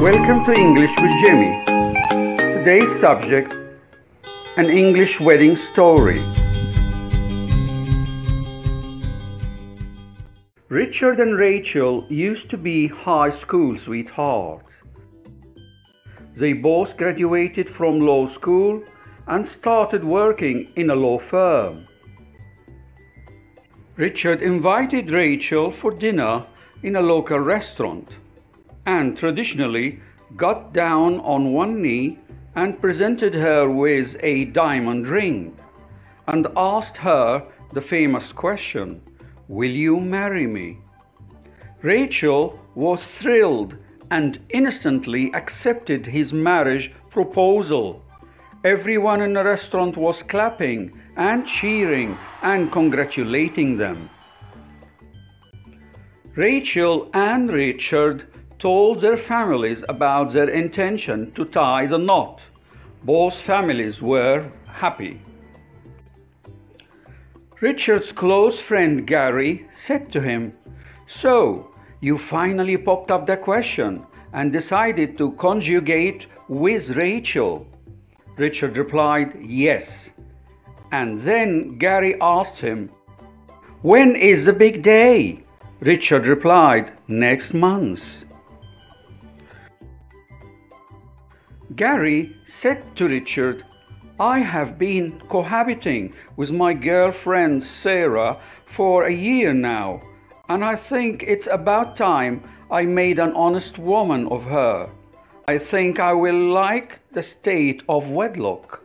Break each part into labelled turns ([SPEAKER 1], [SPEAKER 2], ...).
[SPEAKER 1] Welcome to English with Jimmy. Today's subject, an English wedding story. Richard and Rachel used to be high school sweethearts. They both graduated from law school and started working in a law firm. Richard invited Rachel for dinner in a local restaurant and traditionally got down on one knee and presented her with a diamond ring and asked her the famous question, "Will you marry me?" Rachel was thrilled and instantly accepted his marriage proposal. Everyone in the restaurant was clapping and cheering and congratulating them. Rachel and Richard told their families about their intention to tie the knot. Both families were happy. Richard's close friend Gary said to him, "So, you finally popped up the question and decided to conjugate with Rachel?" Richard replied, "Yes." And then Gary asked him, "When is the big day?" Richard replied, "Next month." Gary said to Richard, "I have been cohabiting with my girlfriend Sarah for a year now, and I think it's about time I made an honest woman of her. I think I will like the state of wedlock."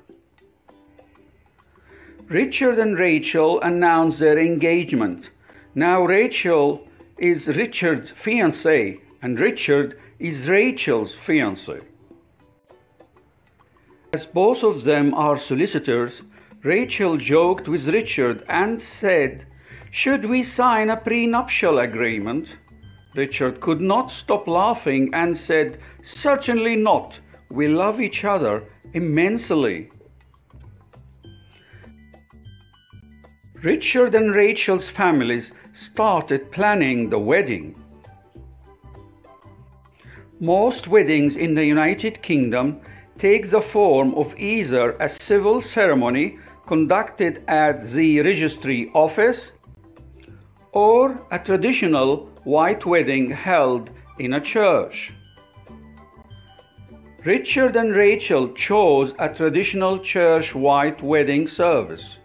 [SPEAKER 1] Richard and Rachel announced their engagement. Now Rachel is Richard's fiancée and Richard is Rachel's fiancé. As both of them are solicitors, Rachel joked with Richard and said, "Should we sign a prenuptial agreement?" Richard could not stop laughing and said, "Certainly not. We love each other immensely." Richard and Rachel's families started planning the wedding. Most weddings in the United Kingdom take the form of either a civil ceremony conducted at the registry office or a traditional white wedding held in a church. Richard and Rachel chose a traditional church white wedding service.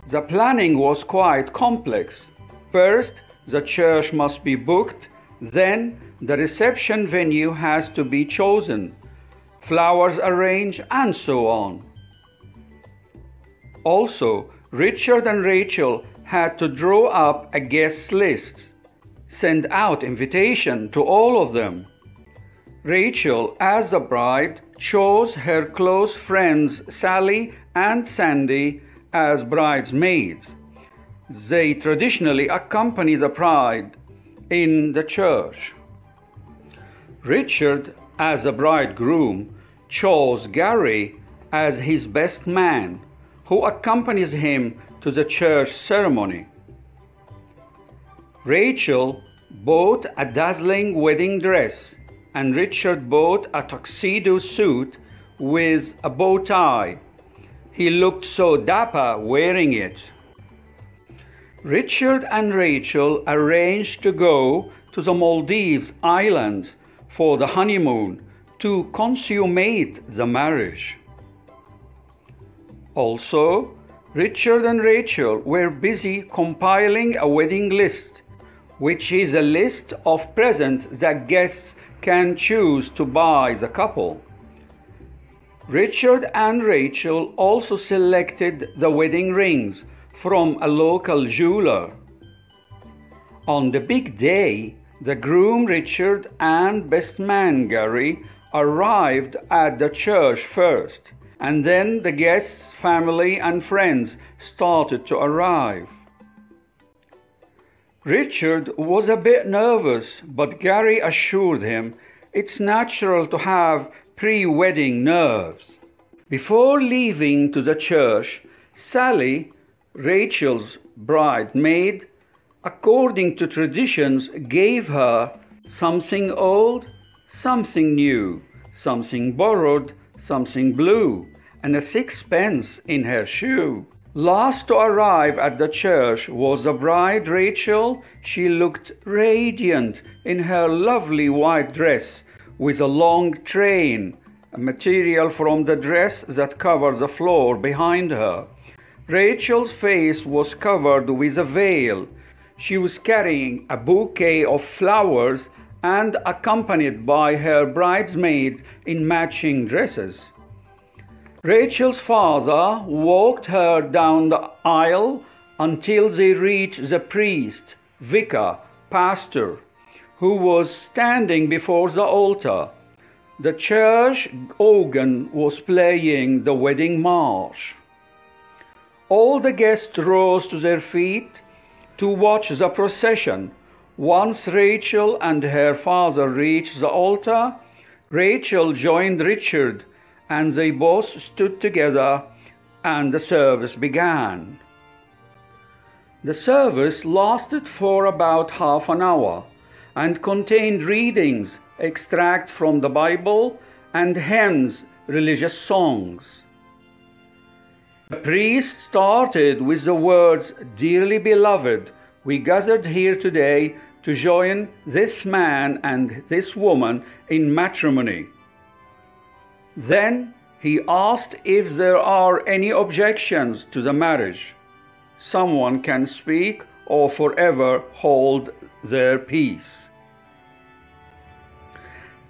[SPEAKER 1] The planning was quite complex. First, the church must be booked, then the reception venue has to be chosen, flowers arranged, and so on. Also, Richard and Rachel had to draw up a guest list, send out invitation to all of them. Rachel, as a bride, chose her close friends Sally and Sandy as bridesmaids. They traditionally accompany the bride in the church. Richard, as a bridegroom, chose Gary as his best man, who accompanies him to the church ceremony. Rachel bought a dazzling wedding dress, and Richard bought a tuxedo suit with a bow tie. He looked so dapper wearing it. Richard and Rachel arranged to go to the Maldives Islands for the honeymoon to consummate the marriage. Also, Richard and Rachel were busy compiling a wedding list, which is a list of presents that guests can choose to buy the couple. Richard and Rachel also selected the wedding rings from a local jeweler. On the big day, the groom Richard and best man Gary arrived at the church first, and then the guests' family and friends started to arrive. Richard was a bit nervous, but Gary assured him it's natural to have pre-wedding nerves. Before leaving to the church, Sally, Rachel's bridesmaid, according to traditions, gave her something old something new, something borrowed, something blue, and a sixpence in her shoe. Last to arrive at the church was the bride Rachel. She looked radiant in her lovely white dress with a long train, a material from the dress that covered the floor behind her. Rachel's face was covered with a veil. She was carrying a bouquet of flowers and accompanied by her bridesmaids in matching dresses. Rachel's father walked her down the aisle until they reached the priest, vicar, pastor, who was standing before the altar. The church organ was playing the wedding march. All the guests rose to their feet to watch the procession. Once Rachel and her father reached the altar, Rachel joined Richard, and they both stood together, and the service began. The service lasted for about half an hour and contained readings, extracts from the Bible, and hymns, religious songs. The priest started with the words, "Dearly beloved, we gathered here today to join this man and this woman in matrimony." Then he asked if there are any objections to the marriage. Someone can speak or forever hold their peace.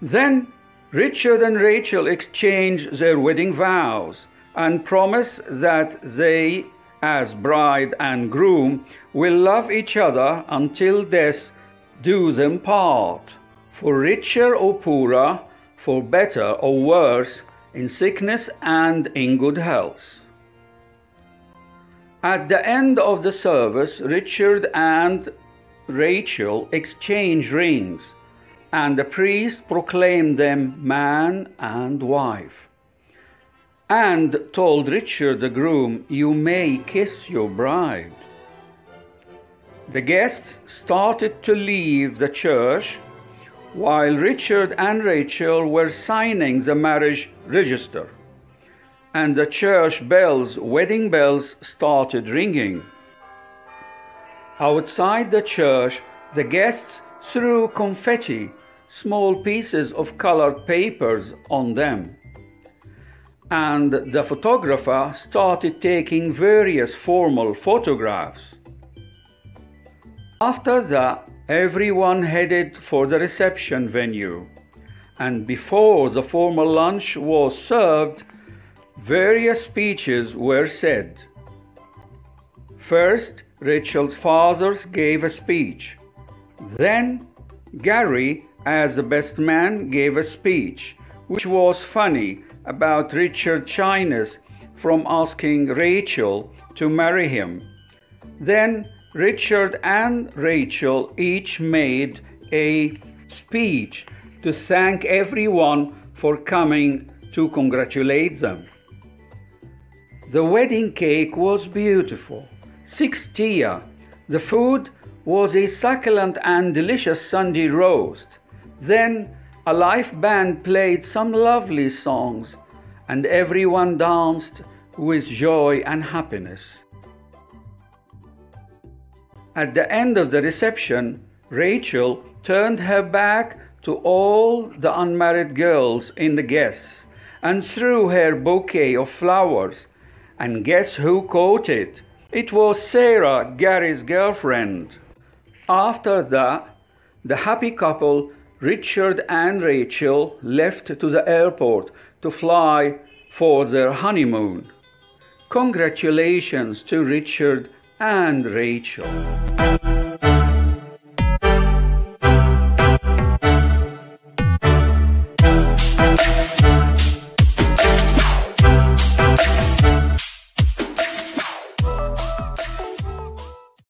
[SPEAKER 1] Then Richard and Rachel exchanged their wedding vows and promise that they, as bride and groom, will love each other until death do them part, for richer or poorer, for better or worse, in sickness and in good health. At the end of the service, Richard and Rachel exchanged rings, and the priest proclaimed them man and wife, and told Richard the groom, "You may kiss your bride." The guests started to leave the church while Richard and Rachel were signing the marriage register, and the church bells, wedding bells, started ringing. Outside the church, the guests threw confetti, small pieces of colored papers, on them, and the photographer started taking various formal photographs. After that, everyone headed for the reception venue, and before the formal lunch was served, various speeches were said. First, Rachel's father gave a speech. Then, Gary, as the best man, gave a speech, which was funny, about Richard's shyness from asking Rachel to marry him. Then, Richard and Rachel each made a speech to thank everyone for coming to congratulate them. The wedding cake was beautiful, 6 tier. The food was a succulent and delicious Sunday roast. Then a live band played some lovely songs, and everyone danced with joy and happiness. At the end of the reception, Rachel turned her back to all the unmarried girls in the guests and threw her bouquet of flowers. And guess who caught it? It was Sarah, Gary's girlfriend. After that, the happy couple, Richard and Rachel, left to the airport to fly for their honeymoon. Congratulations to Richard and Rachel.